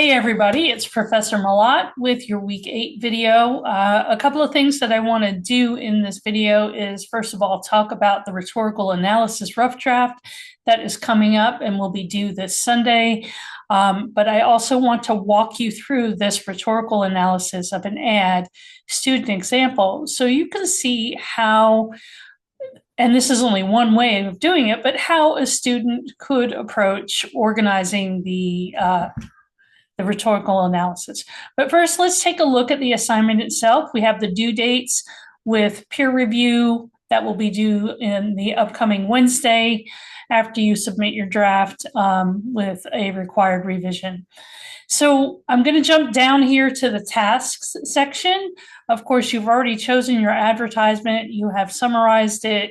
Hey everybody, it's Professor Malat with your week 8 video. A couple of things that I want to do in this video is first of all talk about the rhetorical analysis rough draft that is coming up and will be due this Sunday. But I also want to walk you through this rhetorical analysis of an ad student example so you can see how, and this is only one way of doing it, but how a student could approach organizing the rhetorical analysis. But first, let's take a look at the assignment itself. We have the due dates with peer review that will be due in the upcoming Wednesday after you submit your draft with a required revision. So I'm going to jump down here to the tasks section. Of course, you've already chosen your advertisement. You have summarized it.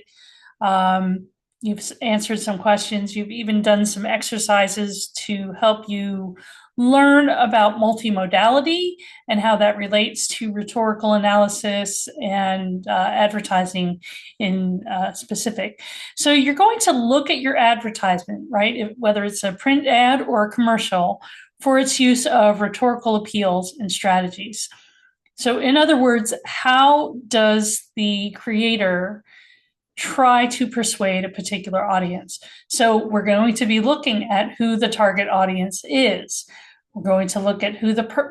You've answered some questions. You've even done some exercises to help you learn about multimodality and how that relates to rhetorical analysis and advertising in specific. So you're going to look at your advertisement, right? Whether it's a print ad or a commercial, for its use of rhetorical appeals and strategies. So in other words, how does the creator try to persuade a particular audience? So we're going to be looking at who the target audience is. We're going to look at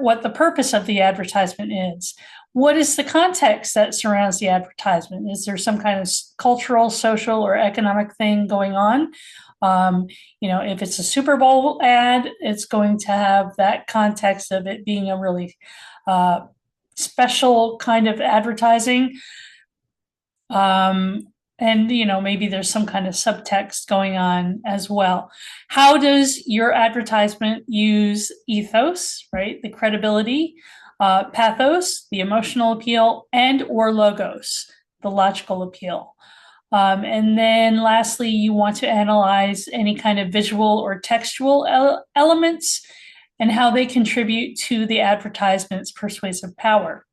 what the purpose of the advertisement is. What is the context that surrounds the advertisement? Is there some kind of cultural, social, or economic thing going on? If it's a Super Bowl ad, it's going to have that context of it being a really special kind of advertising. And maybe there's some kind of subtext going on as well. How does your advertisement use ethos, right? The credibility, pathos, the emotional appeal, and or logos, the logical appeal. And then lastly, you want to analyze any kind of visual or textual elements and how they contribute to the advertisement's persuasive power.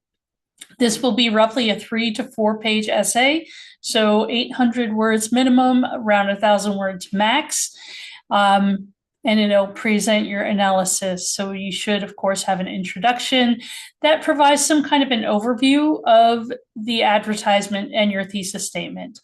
This will be roughly a 3 to 4 page essay, so 800 words minimum, around 1,000 words max, and it'll present your analysis. So you should, of course, have an introduction that provides some kind of an overview of the advertisement and your thesis statement.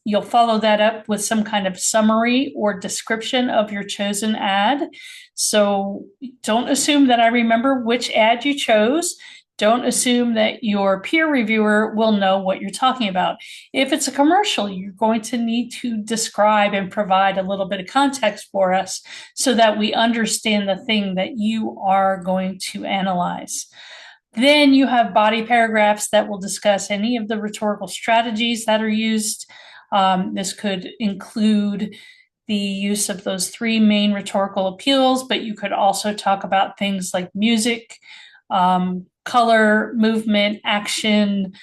You'll follow that up with some kind of summary or description of your chosen ad. So don't assume that I remember which ad you chose. Don't assume that your peer reviewer will know what you're talking about. If it's a commercial, you're going to need to describe and provide a little bit of context for us so that we understand the thing that you are going to analyze. Then you have body paragraphs that will discuss any of the rhetorical strategies that are used. This could include the use of those 3 main rhetorical appeals, but you could also talk about things like music, color, movement, action,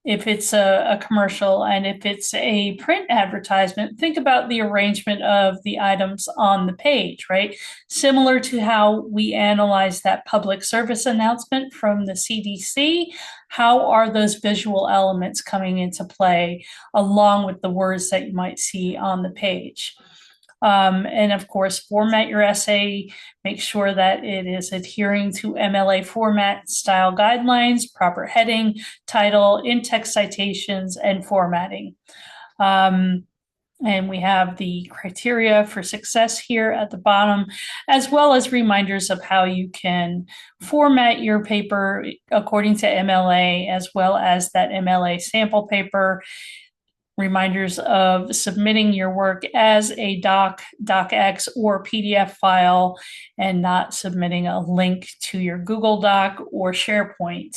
if it's a commercial, and if it's a print advertisement, think about the arrangement of the items on the page, right? Similar to how we analyze that public service announcement from the CDC, how are those visual elements coming into play along with the words that you might see on the page? And of course, format your essay, make sure that it is adhering to MLA format style guidelines, proper heading, title, in-text citations, and formatting. And we have the criteria for success here at the bottom, as well as reminders of how you can format your paper according to MLA, as well as that MLA sample paper. Reminders of submitting your work as a docx, or PDF file, and not submitting a link to your Google Doc or SharePoint.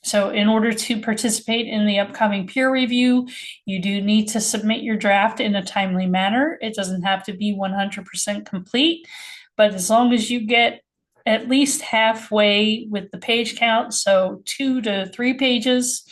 So in order to participate in the upcoming peer review, you do need to submit your draft in a timely manner. It doesn't have to be 100% complete, but as long as you get at least halfway with the page count, so 2 to 3 pages,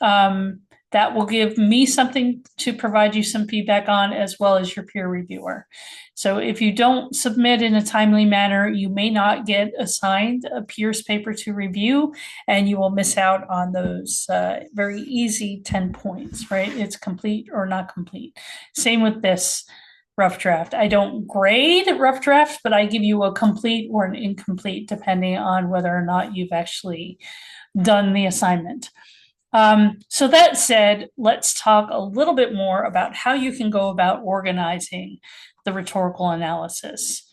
that will give me something to provide you some feedback on, as well as your peer reviewer. So if you don't submit in a timely manner, you may not get assigned a peer's paper to review, and you will miss out on those very easy 10 points, right? It's complete or not complete. Same with this. rough draft. I don't grade rough drafts, but I give you a complete or an incomplete depending on whether or not you've actually done the assignment. So that said, let's talk a little bit more about how you can go about organizing the rhetorical analysis.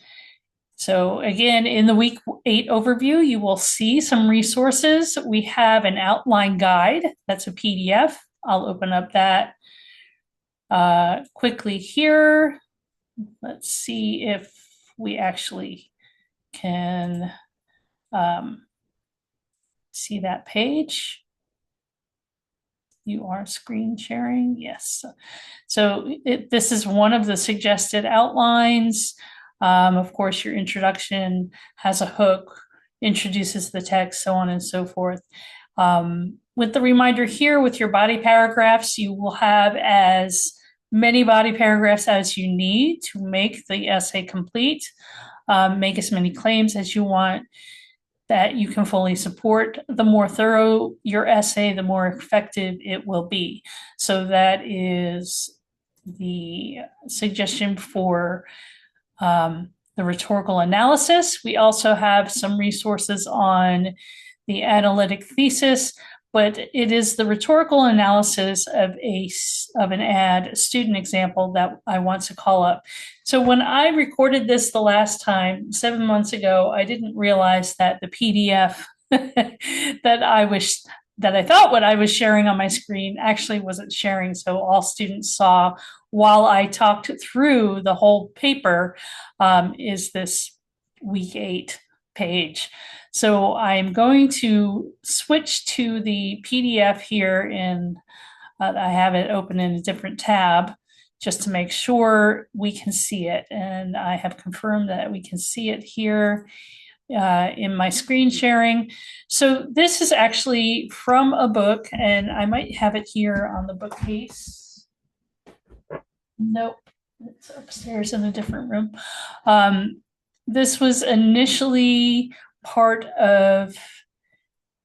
So again, in the week 8 overview, you will see some resources. We have an outline guide. That's a PDF. I'll open up that quickly here. Let's see if we actually can see that page. You are screen sharing? Yes. So this is one of the suggested outlines. Of course, your introduction has a hook, introduces the text, so on and so forth. With the reminder here, with your body paragraphs, you will have as many body paragraphs as you need to make the essay complete. Make as many claims as you want that you can fully support. The more thorough your essay, the more effective it will be. So that is the suggestion for the rhetorical analysis. We also have some resources on the analytic thesis, but it is the rhetorical analysis of an ad student example that I want to call up. So when I recorded this the last time, 7 months ago, I didn't realize that the PDF that I thought what I was sharing on my screen actually wasn't sharing. So all students saw while I talked through the whole paper is this week 8 page. So I'm going to switch to the PDF here and I have it open in a different tab just to make sure we can see it. And I have confirmed that we can see it here in my screen sharing. So this is actually from a book, and I might have it here on the bookcase. Nope, it's upstairs in a different room. This was initially part of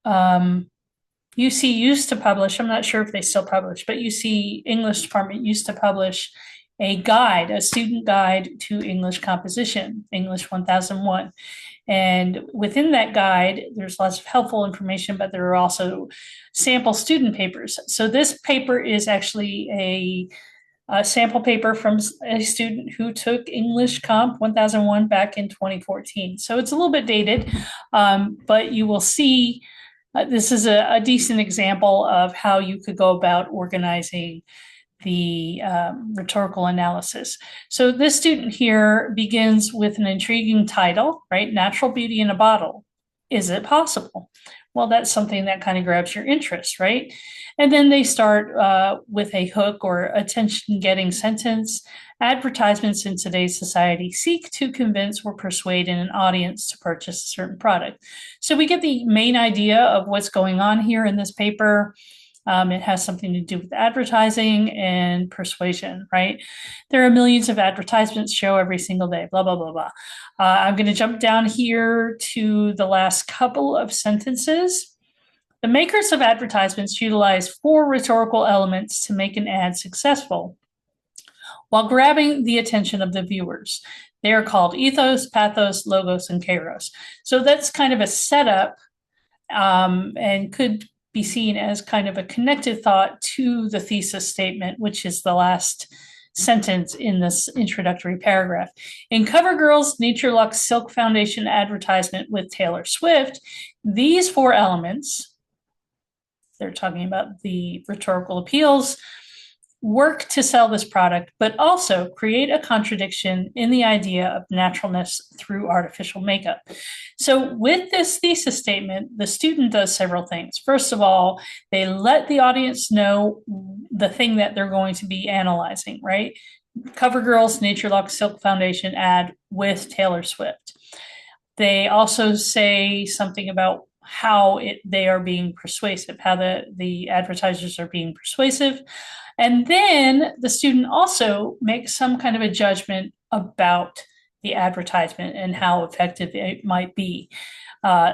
UC used to publish, I'm not sure if they still publish, but UC English department used to publish a guide, a student guide to English composition, English 1001. And within that guide, there's lots of helpful information, but there are also sample student papers. So this paper is actually a sample paper from a student who took English Comp 1001 back in 2014. So it's a little bit dated, but you will see this is a decent example of how you could go about organizing the rhetorical analysis. So this student here begins with an intriguing title, right? Natural Beauty in a Bottle. Is it possible? Well, that's something that kind of grabs your interest, right? And then they start with a hook or attention-getting sentence. Advertisements in today's society seek to convince or persuade an audience to purchase a certain product. So we get the main idea of what's going on here in this paper. It has something to do with advertising and persuasion, right? There are millions of advertisements show every single day, blah, blah, blah, blah. I'm going to jump down here to the last couple of sentences. The makers of advertisements utilize 4 rhetorical elements to make an ad successful while grabbing the attention of the viewers. They are called ethos, pathos, logos, and kairos. So that's kind of a setup and could be seen as kind of a connected thought to the thesis statement, which is the last sentence in this introductory paragraph. In CoverGirl's Nature Luxe Silk Foundation advertisement with Taylor Swift, these 4 elements, they're talking about the rhetorical appeals, work to sell this product, but also create a contradiction in the idea of naturalness through artificial makeup. So with this thesis statement, the student does several things. First of all, they let the audience know the thing that they're going to be analyzing, right? CoverGirl's Nature Luxe Silk Foundation ad with Taylor Swift. They also say something about how they are being persuasive, how the advertisers are being persuasive. And then the student also makes some kind of a judgment about the advertisement and how effective it might be.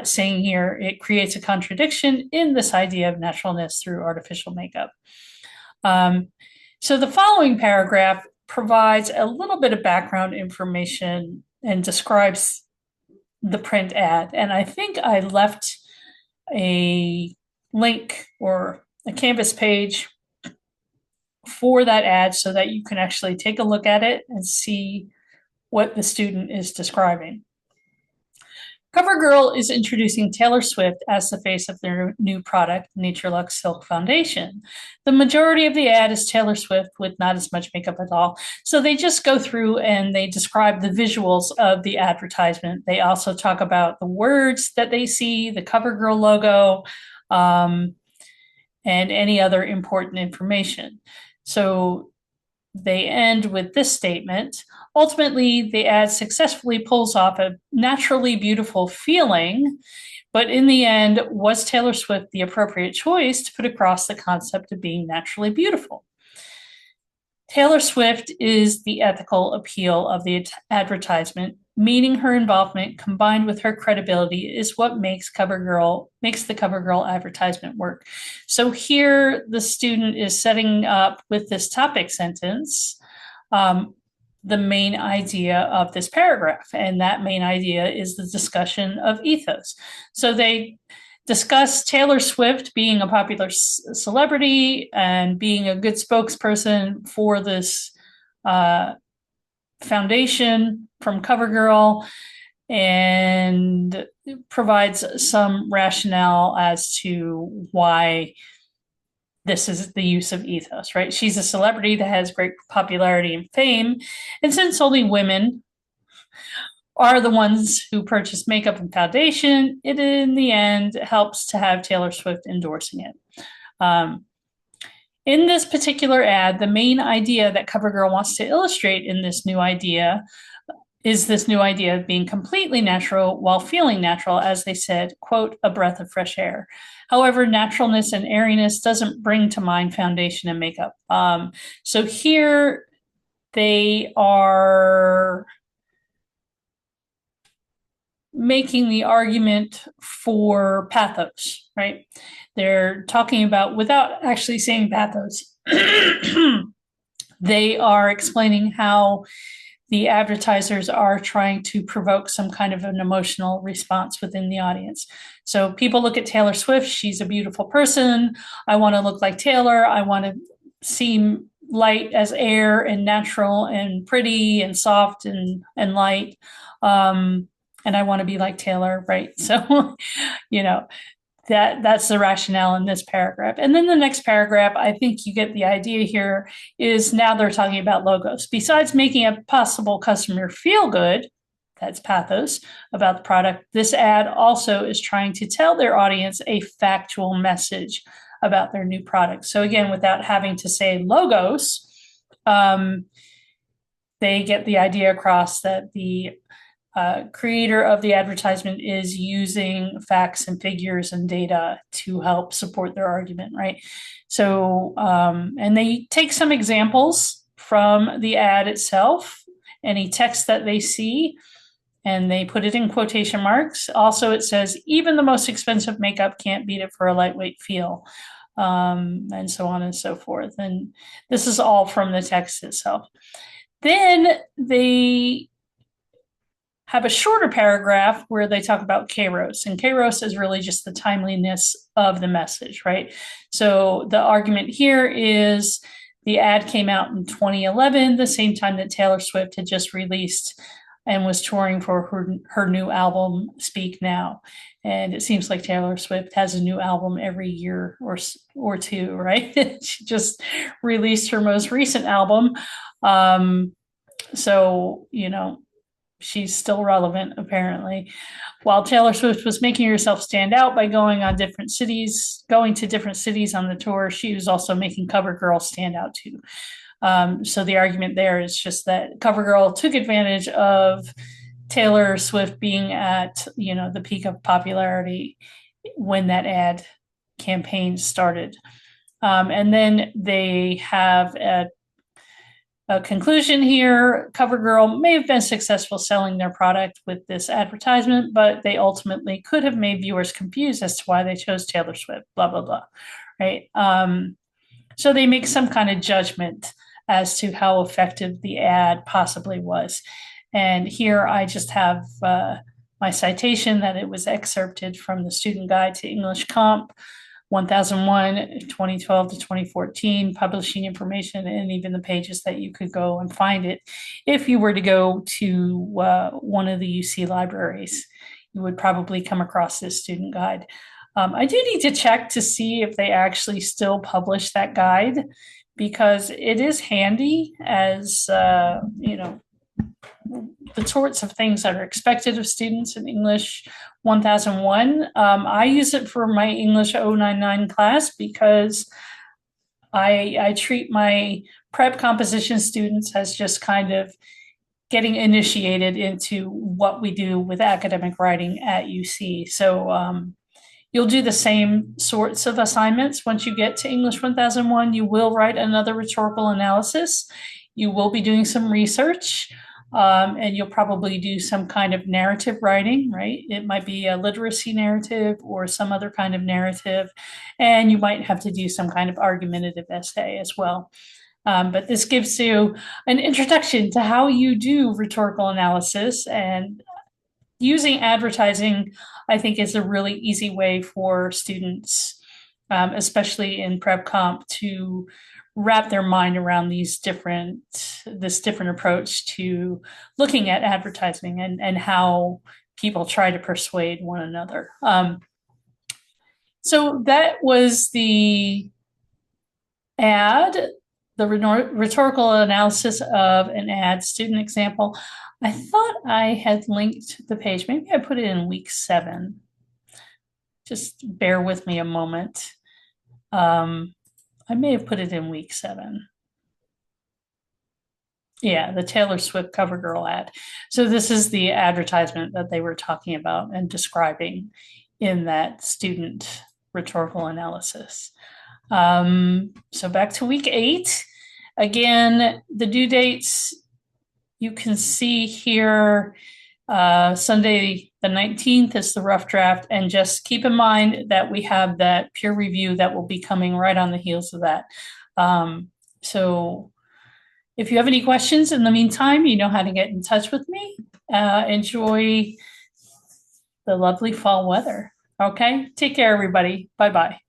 Saying here, it creates a contradiction in this idea of naturalness through artificial makeup. So the following paragraph provides a little bit of background information and describes the print ad. And I think I left a link or a Canvas page for that ad so that you can actually take a look at it and see what the student is describing. CoverGirl is introducing Taylor Swift as the face of their new product, NatureLux Silk Foundation. The majority of the ad is Taylor Swift with not as much makeup at all. So they just go through and they describe the visuals of the advertisement. They also talk about the words that they see, the CoverGirl logo, and any other important information. So they end with this statement. Ultimately, the ad successfully pulls off a naturally beautiful feeling, but in the end, was Taylor Swift the appropriate choice to put across the concept of being naturally beautiful? Taylor Swift is the ethical appeal of the advertisement, meaning her involvement combined with her credibility is what makes the CoverGirl advertisement work. So here the student is setting up with this topic sentence the main idea of this paragraph, and that main idea is the discussion of ethos. So they discuss Taylor Swift being a popular celebrity and being a good spokesperson for this foundation from CoverGirl, and provides some rationale as to why this is the use of ethos, right? She's a celebrity that has great popularity and fame. And since only women are the ones who purchase makeup and foundation, it in the end helps to have Taylor Swift endorsing it. In this particular ad, the main idea that CoverGirl wants to illustrate in this new idea is this new idea of being completely natural while feeling natural, as they said, quote, a breath of fresh air. However, naturalness and airiness doesn't bring to mind foundation and makeup. So here they are making the argument for pathos, right? They're talking about, without actually saying pathos, they are explaining how the advertisers are trying to provoke some kind of an emotional response within the audience. So people look at Taylor Swift, she's a beautiful person. I want to look like Taylor. I want to seem light as air and natural and pretty and soft and light. And I want to be like Taylor, right? So, that's the rationale in this paragraph. And then the next paragraph, I think you get the idea here, is now they're talking about logos. Besides making a possible customer feel good, that's pathos, about the product, this ad also is trying to tell their audience a factual message about their new product. So again, without having to say logos, they get the idea across that the creator of the advertisement is using facts and figures and data to help support their argument, right? So, and they take some examples from the ad itself, any text that they see, and they put it in quotation marks. Also, it says, even the most expensive makeup can't beat it for a lightweight feel, and so on and so forth. And this is all from the text itself. Then they have a shorter paragraph where they talk about kairos, and kairos is really just the timeliness of the message, right? So the argument here is the ad came out in 2011, the same time that Taylor Swift had just released and was touring for her new album, Speak Now. And it seems like Taylor Swift has a new album every year or two, right? She just released her most recent album. So, she's still relevant, apparently. While Taylor Swift was making herself stand out by going to different cities on the tour, she was also making CoverGirl stand out too. So the argument there is just that CoverGirl took advantage of Taylor Swift being at, the peak of popularity when that ad campaign started. And then they have a conclusion here. CoverGirl may have been successful selling their product with this advertisement, but they ultimately could have made viewers confused as to why they chose Taylor Swift, blah, blah, blah, right? So they make some kind of judgment as to how effective the ad possibly was. And here I just have my citation that it was excerpted from the Student Guide to English Comp 1001, 2012 to 2014, publishing information, and even the pages that you could go and find it. If you were to go to one of the UC libraries, you would probably come across this student guide. I do need to check to see if they actually still publish that guide, because it is handy as, the sorts of things that are expected of students in English 1001. I use it for my English 099 class because I treat my prep composition students as just kind of getting initiated into what we do with academic writing at UC. So you'll do the same sorts of assignments once you get to English 1001. You will write another rhetorical analysis. You will be doing some research. And you'll probably do some kind of narrative writing, right? It might be a literacy narrative or some other kind of narrative, and you might have to do some kind of argumentative essay as well. But this gives you an introduction to how you do rhetorical analysis, and using advertising, I think, is a really easy way for students, especially in prep comp, to wrap their mind around this different approach to looking at advertising and how people try to persuade one another. So that was the ad, the rhetorical analysis of an ad student example. I thought I had linked the page. Maybe I put it in week 7. Just bear with me a moment. I may have put it in week 7. Yeah, the Taylor Swift CoverGirl ad. So this is the advertisement that they were talking about and describing in that student rhetorical analysis. So back to week 8. Again, the due dates you can see here. Sunday the 19th is the rough draft, and just keep in mind that we have that peer review that will be coming right on the heels of that. So if you have any questions in the meantime, you know how to get in touch with me. Enjoy the lovely fall weather. Okay, take care, everybody. Bye-bye.